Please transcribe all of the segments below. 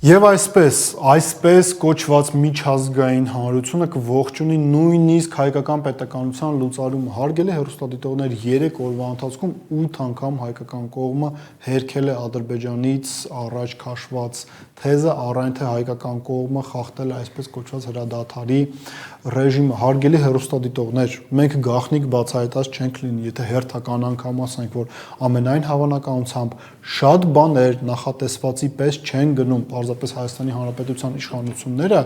Եվ այսպես կոչված միջազգային հանրությունը կողջունի նույնիսկ հայկական պետականության լուծարումը հարգել է հեռուստադիտողներ 3 օրվա ընթացքում 8 անգամ հայկական կողմը հերքել է Ադրբեջանից առաջ քաշված թեզը, առայն թե հայկական կողմը խախտել է այսպես կոչված հրադադարի ռեժիմը, հարգելի հեռուստադիտողներ, մենք գաղտնիք բացահայտած չենք լինի, եթե հերթական անգամ ասենք, որ ամենայն հավանականությամբ շատ բաներ նախատեսվածի պես չեն գնում, պարզապես Հայաստանի Հանրապետության իշխանությունները,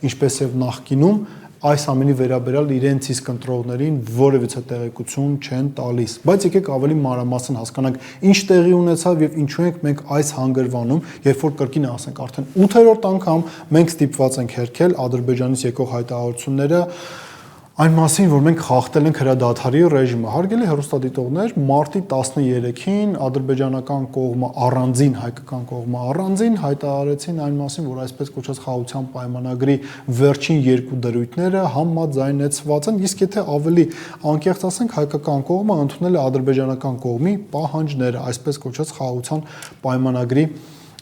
ինչպես եւ նախկինում, այս ամենի վերաբերյալ իրենց իսկ ընտրողներին որևիցե տեղեկություն չեն տալիս, բայց եկեք ավելի մանրամասն հասկանանք, ինչ տեղի ունեցավ եւ ինչու ենք մենք այս հանգրվանում, երբ որ կրկին ասենք, արդեն 8-րդ անգամ մենք ստիպված ենք հերքել Ադրբեջանից եկող հայտարարությունները այն մասին, որ մենք խախտել ենք հրադադարի ռեժիմը, հարգելի հեռուստադիտողներ, մարտի 13-ին ադրբեջանական կողմը առանձին, հայկական կողմը առանձին հայտարարեցին այն մասին, որ այսպես կոչված խաղաղության պայմանագրի վերջին 2 դրույթները համաձայնեցված են, իսկ եթե ավելի անկեղծ ասենք, հայկական կողմը ընդունել է ադրբեջանական կողմի պահանջները, այսպես կոչված խաղաղության պայմանագրի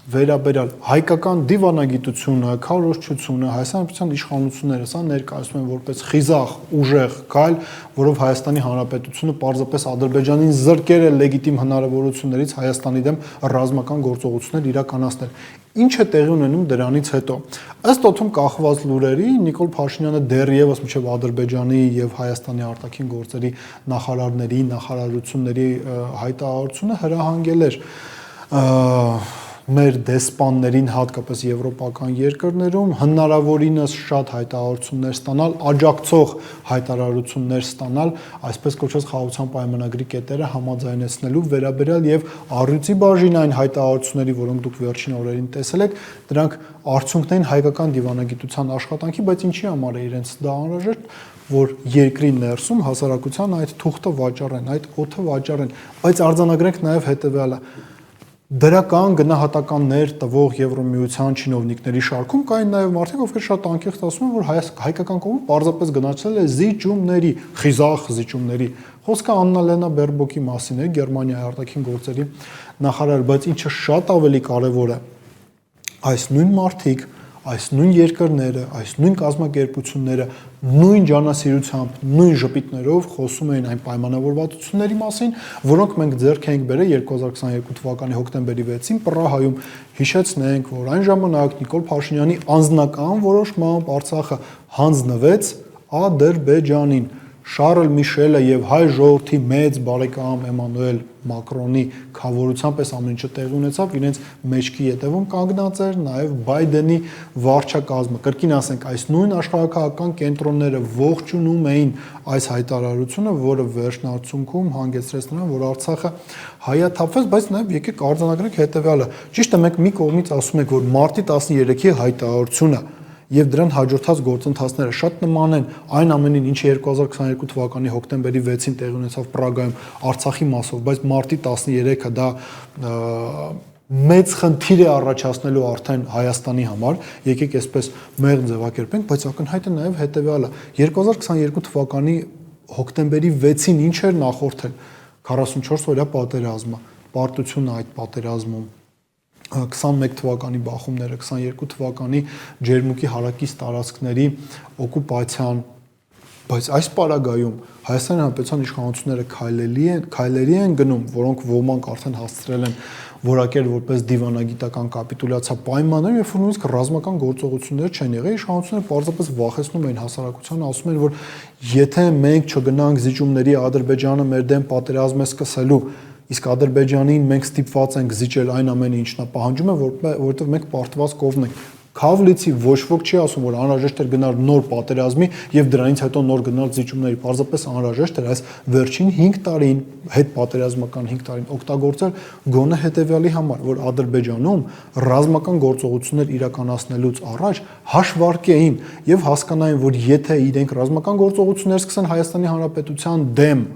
վերաբերյալ հայկական դիվանագիտությունը, քարոզչությունը, Հայաստանի իշխանությունները սա ներկայացնում են որպես խիզախ, ուժեղ քայլ, որով Հայաստանի Հանրապետությունը պարզապես Ադրբեջանին զրկել է լեգիտիմ հնարավորություններից Հայաստանի դեմ ռազմական գործողություններ իրականացնել։ Ինչ է տեղի ունենում դրանից հետո։ Ըստ օդում կախված լուրերի Նիկոլ Փաշինյանը դեռևս մինչև Ադրբեջանի եւ Հայաստանի արտաքին գործերի նախարարների, նախարարությունների հայտարարությունը հրահանգել էր մեր դեսպաններին հատկապես եվրոպական երկրներում հնարավորինս շատ հայտարարություններ ստանալ, աջակցող հայտարարություններ ստանալ, այսպես կոչված խաղաղության պայմանագրի կետերը համաձայնեցնելու վերաբերյալ եւ առյուծի բաժին այն հայտարարությունների, որոնք դուք վերջին օրերին տեսել եք, դրանք արդյունքն են հայկական դիվանագիտության աշխատանքի, բայց ինչի համար է իրենց դա անհրաժեշտ, որ երկրի ներսում հասարակության այդ թուղթը վաճառեն, այդ օդը վաճառեն, բայց արձանագրենք նաեւ հետեւյալը դրական գնահատականներ տվող Եվրոմիության չինովնիկների շարքում կային նաև մարդիկ, ովքեր շատ անկեղծ ասում են, որ հայկական կողմը պարզապես գնացել է զիջումների, խիզախ զիջումների։ Խոսքը Աննա Լենա Բերբոկի մասին է, Գերմանիայի արտաքին գործերի նախարար, բայց ինչը շատ ավելի կարևոր է, այս նույն մարդիկ, այս նույն երկրները, այս նույն կազմակերպությունները նույն ջանասիրությամբ, նույն ժպիտներով խոսում էին այն պայմանավորվածությունների մասին, որոնք մենք ձեռք էինք բերել 2022 թվականի հոկտեմբերի 6-ին Պրահայում։ Հիշեցնենք, որ այն ժամանակ Նիկոլ Փաշինյանի անձնական որոշմամբ Արցախը հանձնվեց Ադրբեջանին։ Շարլ Միշելը եւ հայ ժողովրդի մեծ բարեկամ Էմանուել Մակրոնի խավորությամբ այս ամեն ինչը տեղի ունեցավ, իրենց մեջքի ետևում կանգնած էր նաեւ Բայդենի վարչակազմը։ Կրկին ասենք, այս նույն աշխարհակահաղական կենտրոնները ողջունում էին այս հայտարարությունը, որը վերջնարդյունքում հանգեցրեց նրան, որ Արցախը հայաթափվեց, բայց նաեւ եկեք արձանագրենք հետեւյալը։ Ճիշտ է, մենք մի կողմից ասում ենք, որ մարտի 13-ի հայտարարությունը եւ դրան հաջորդած գործընթացները շատ նման են այն ամենին, ինչը 2022 թվականի հոկտեմբերի 6-ին տեղի ունեցավ Պրագայում Արցախի մասով, բայց մարտի 13-ը դա մեծ խնդիր է առաջացնելու արդեն Հայաստանի համար, եկեք այսպես մեղմ ձևակերպենք, բայց ակնհայտ է նաեւ հետեւյալը 2022 թվականի հոկտեմբերի 6-ին ինչ էր նախորդել 44 օրյա պատերազմը, պարտությունը այդ պատերազմում 21 թվականի բախումները, 22 թվականի ջերմուկի հարակից տարածքների օկուպացիան, բայց այս պարագայում Հայաստանի Հանրապետության իշխանությունները քայլերի են գնում, որոնք ոմանք արդեն հասցրել են որակել որպես դիվանագիտական կապիտուլյացիա պայմաններ, երբ որ նույնիսկ ռազմական գործողություններ չեն եղել, իշխանությունները պարզապես վախեցնում էին հասարակությանը, ասում են, որ եթե մենք չգնանք զիջումների, Ադրբեջանը մեր դեմ պատերազմ է սկսելու, իսկ Ադրբեջանին մենք ստիպված ենք զիջել այն ամենը, ինչն է պահանջում է, որովհետև մենք պարտված կողմն ենք։ Քավլիցի ոչ ոք չի ասում, որ անհրաժեշտ էր գնալ նոր պատերազմի եւ դրանից հետո նոր գնալ զիջումների, պարզապես անհրաժեշտ էր այս վերջին 5 տարին, հետ պատերազմական 5 տարին օգտագործել գոնե հետեւյալի համար, որ Ադրբեջանում ռազմական գործողություններ իրականացնելուց առաջ հաշվարկեին եւ հասկանային, որ եթե իրենք ռազմական գործողություններ սկսեն Հայաստանի Հանրապետության դեմ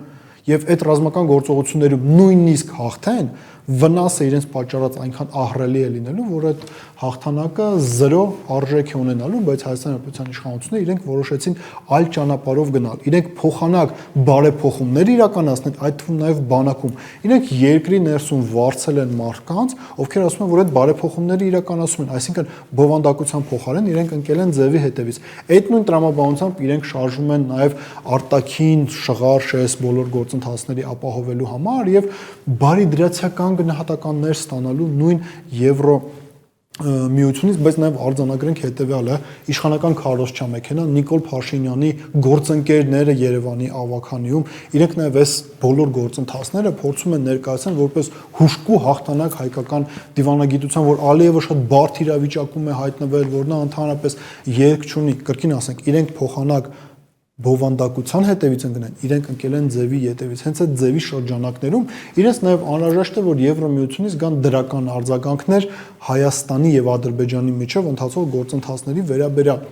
եւ այդ ռազմական գործողություններում նույնիսկ հաղթեն, վնասը իրենց պատճառած այնքան ահռելի է լինելու, որ այդ հաղթանակը 0 արժեք է ունենալու, բայց Հայաստանի Հանրապետության իշխանությունները իրենք որոշեցին այլ ճանապարհով գնալ։ Իրենք փոխանակ բարեփոխումներ իրականացնել, այդ թվում նաև բանակում։ Իրենք երկրի ներսում վարձել են մարդկանց, ովքեր ասում են, որ այդ բարեփոխումները իրականացում են, այսինքն բովանդակության փոխարեն իրենք ընկել են ձևի հետևից։ Այդ նույն տրամաբանությամբ իրենք շարժվում են նաև արտաքին շղար շես բոլոր գործընթացների ապահովելու համար եւ բարիդրացիական գնահատականներ ստանալու նույն Եվրո միությունից, բայց նաև արձանագրենք հետևյալը, իշխանական քարոզչա մեքենա Նիկոլ Փաշինյանի գործընկերները Երևանի ավականիում, իրենք նաև այս բոլոր գործընթացները փորձում են ներկայացնել որպես հուժկու հաղթանակ հայկական դիվանագիտության, որ Ալիևը շատ բարդ իրավիճակում է հայտնվել, որ նա ընդհանրապես երկ չունի, կրկին ասենք, իրենք փոխանակ բովանդակության հետևից են գնան, իրենք ընկել են ձևի ետևից, հենց այդ ձևի շրջանակներում իրենց նաև անհրաժեշտ է, որ Եվրոմիությունից գան դրական արձագանքներ Հայաստանի եւ Ադրբեջանի միջև ընթացող գործընթացների վերաբերյալ։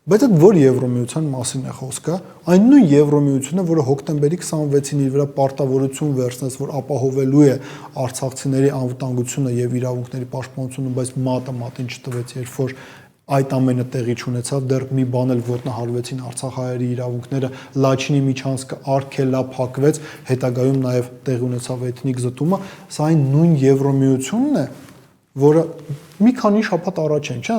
Բայց այդ որ Եվրոմիության մասին է խոսքը, այն նույն Եվրոմիությունը, որը հոկտեմբերի 26-ին իր վրա պարտավորություն վերցնեց, որ ապահովելու է արցախցիների անվտանգությունը եւ իրավունքների պաշտպանությունը, բայց մատին չտվեց, երբ որ այդ ամենը տեղի չունեցավ, դեռ մի բան էլ ոտնահարվեցին արցախահայերի իրավունքները, Լաչինի միջանցքը արգելափակվեց, հետագայում նաև տեղի ունեցավ էթնիկ զտումը, սա այն նույն Եվրոմիությունն է, որը մի քանի շաբաթ առաջ են, չէ՞,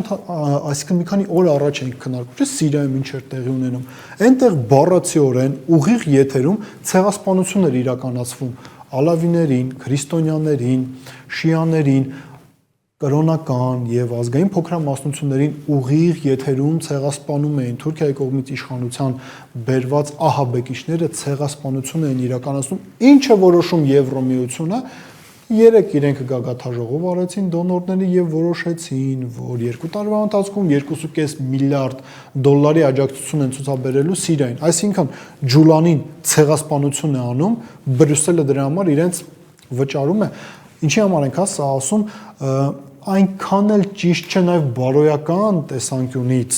այսինքն մի քանի օր առաջ ենք քննարկում, չէ՞, Սիրիայում ինչ էր տեղի ունենում։ Այնտեղ բառացիորեն ուղիղ եթերում ցեղասպանություն էր իրականացվում ալավիներին, քրիստոնյաներին, շիաներին, կրոնական եւ ազգային փոքրամասնություններին ուղիղ եթերում ցեղասպանում էին Թուրքիայի կողմից իշխանության բերված ահաբեկիչները ցեղասպանություն էին իրականացնում, ինչը որոշում Եվրոմիությունը երեք իրենք գագաթաժողով արեցին դոնորները եւ որոշեցին, որ 2 տարվա ընթացքում 2.5 միլիարդ դոլարի աջակցություն են ցուցաբերելու Սիրիային, այսինքն Ջուլանին ցեղասպանություն է անում, Բրյուսելը դրա համար իրենց վճարում է, ինչի համար ենք սա ասում, այնքան էլ ճիշտ չէ նաև բարոյական տեսանկյունից,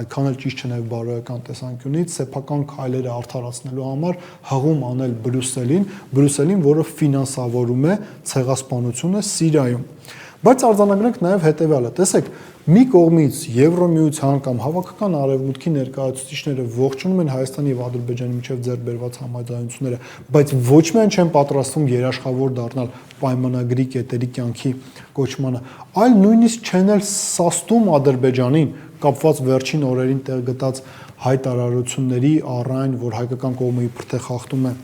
այդքան էլ ճիշտ չէ նաև բարոյական տեսանկյունից սեփական քայլերը արդարացնելու համար հղում անել Բրյուսելին, որը ֆինանսավորում է ցեղասպանությունը Սիրիայում։ Բայց արձանագրենք նաև հետևյալը, տեսեք, մի կողմից Եվրոմիության կամ հավաքական արևմուտքի ներկայացուցիչները ողջունում են Հայաստանի եւ Ադրբեջանի միջև ձեռք բերված համաձայնությունները, բայց ոչ միայն չեն պատրաստվում երաշխավոր դառնալ պայմանագրի կետերի կյանքի կոչմանը, այլ նույնիսկ չեն էլ սաստում Ադրբեջանին կապված վերջին օրերին տեղ գտած հայտարարությունների առայն, որ հայկական կողմը իբր թե խախտում է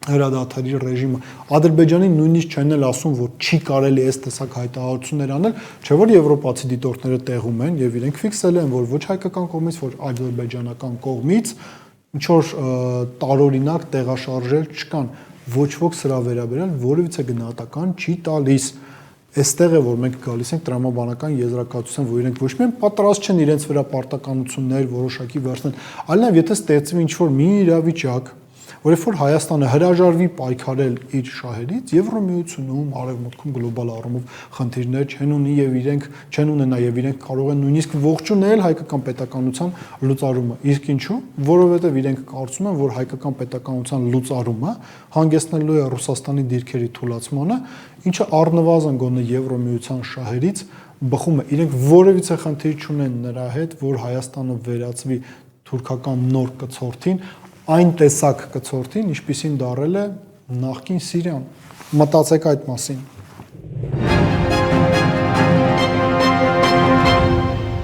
հրադադարի ռեժիմը, Ադրբեջանին նույնիսկ չեն էլ ասում, որ չի կարելի այս տեսակ հայտարարություններ անել, չէ՞ որ եվրոպացի դիտորդները տեղում են եւ իրենք ֆիքսել են, որ ոչ հայկական կողմից, որ ադրբեջանական կողմից ինչ որ տարօրինակ տեղաշարժեր չկան, ոչ ոք սրա վերաբերյալ որևիցե գնահատական չի տալիս։ Այստեղ է, որ մենք գալիս ենք տրամաբանական եզրակացության, որ իրենք ոչ միայն պատրաստ չեն իրենց վրա պարտականություններ որոշակի վերցնել, այլ նաև եթե ստեղծվի ինչ-որ մի իրավիճակ, որ երբ որ Հայաստանը հրաժարվի պայքարել իր շահերից, Եվրոմիությունում, Արևմուտքում գլոբալ առումով խնդիրներ չեն ունի եւ իրենք չեն ունենա եւ իրենք կարող են նույնիսկ ողջունել հայկական պետականության լուծարումը։ Իսկ ինչու՞, որովհետեւ իրենք կարծում են, որ հայկական պետականության լուծարումը հանգեցնելու է Ռուսաստանի դիրքերի թուլացմանը, ինչը առնվազն գոնե Եվրոմիության շահերից բխում է։ Իրենք որևիցե խնդիր չունեն նրա հետ, որ Հայաստանը վերածվի թուրքական նոր կցորդին, այն տեսակ կցորդին, ինչպիսին դարել է նախկին Սիրիան։ Մտածեք այդ մասին։